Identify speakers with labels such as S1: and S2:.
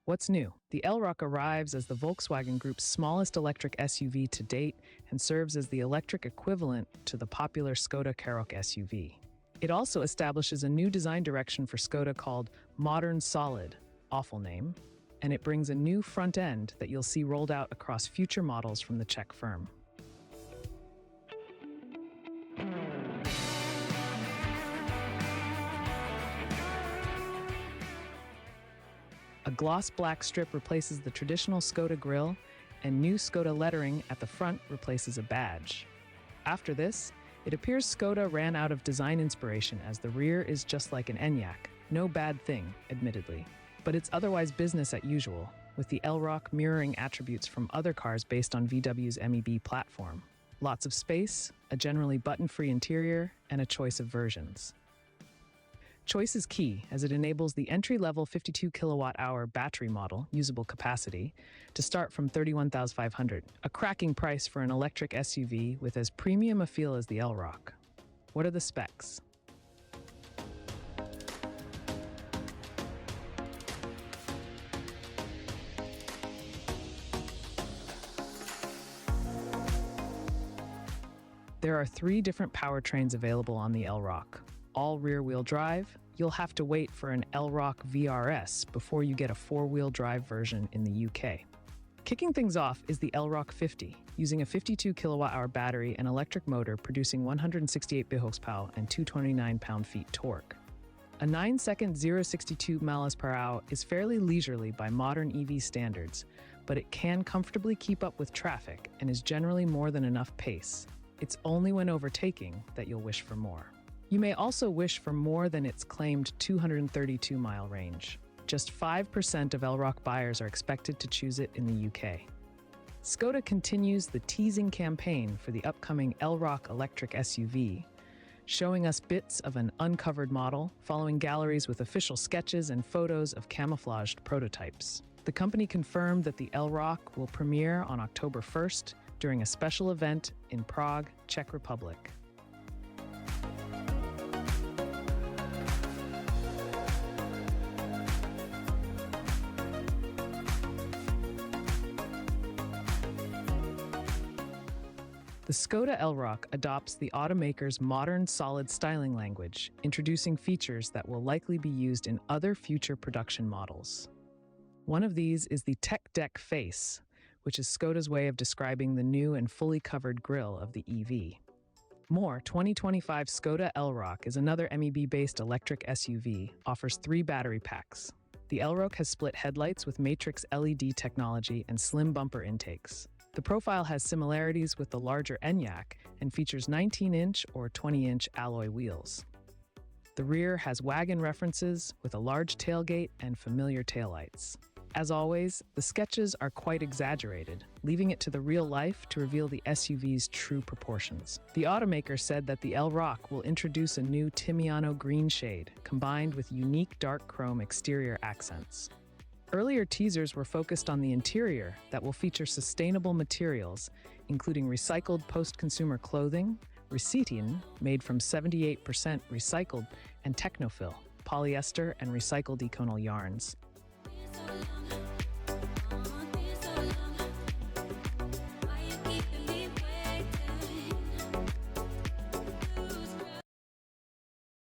S1: What's new? The Elroq arrives as the Volkswagen Group's smallest electric SUV to date and serves as the electric equivalent to the popular Skoda Karoq SUV. It also establishes a new design direction for Skoda called Modern Solid, awful name, and it brings a new front end that you'll see rolled out across future models from the Czech firm. A gloss black strip replaces the traditional Skoda grille, and new Skoda lettering at the front replaces a badge. After this, it appears Skoda ran out of design inspiration as the rear is just like an Enyaq. No bad thing, admittedly. But it's otherwise business as usual, with the Elroq mirroring attributes from other cars based on VW's MEB platform. Lots of space, a generally button-free interior, and a choice of versions. Choice is key, as it enables the entry-level 52 kilowatt-hour battery model, usable capacity, to start from $31,500, a cracking price for an electric SUV with as premium a feel as the Elroq. What are the specs? There are 3 different powertrains available on the Elroq. All rear-wheel drive. You'll have to wait for an Elroq VRS before you get a 4-wheel drive version in the UK. Kicking things off is the Elroq 50, using a 52 kilowatt-hour battery and electric motor producing 168 horsepower and 229 pound-feet torque. A 9-second 0-62 miles per hour is fairly leisurely by modern EV standards, but it can comfortably keep up with traffic and is generally more than enough pace. It's only when overtaking that you'll wish for more. You may also wish for more than its claimed 232-mile range. Just 5% of Elroq buyers are expected to choose it in the UK. Skoda continues the teasing campaign for the upcoming Elroq electric SUV, showing us bits of an uncovered model, following galleries with official sketches and photos of camouflaged prototypes. The company confirmed that the Elroq will premiere on October 1st during a special event in Prague, Czech Republic. The Skoda Elroq adopts the automaker's modern solid styling language, introducing features that will likely be used in other future production models. One of these is the Tech Deck Face, which is Skoda's way of describing the new and fully covered grille of the EV. More, 2025 Skoda Elroq is another MEB-based electric SUV, offers 3 battery packs. The Elroq has split headlights with matrix LED technology and slim bumper intakes. The profile has similarities with the larger Enyaq and features 19-inch or 20-inch alloy wheels. The rear has wagon references with a large tailgate and familiar taillights. As always, the sketches are quite exaggerated, leaving it to the real life to reveal the SUV's true proportions. The automaker said that the Elroq will introduce a new Timiano green shade, combined with unique dark chrome exterior accents. Earlier teasers were focused on the interior that will feature sustainable materials, including recycled post-consumer clothing, Recytin, made from 78% recycled, and Technofill, polyester and recycled econol yarns.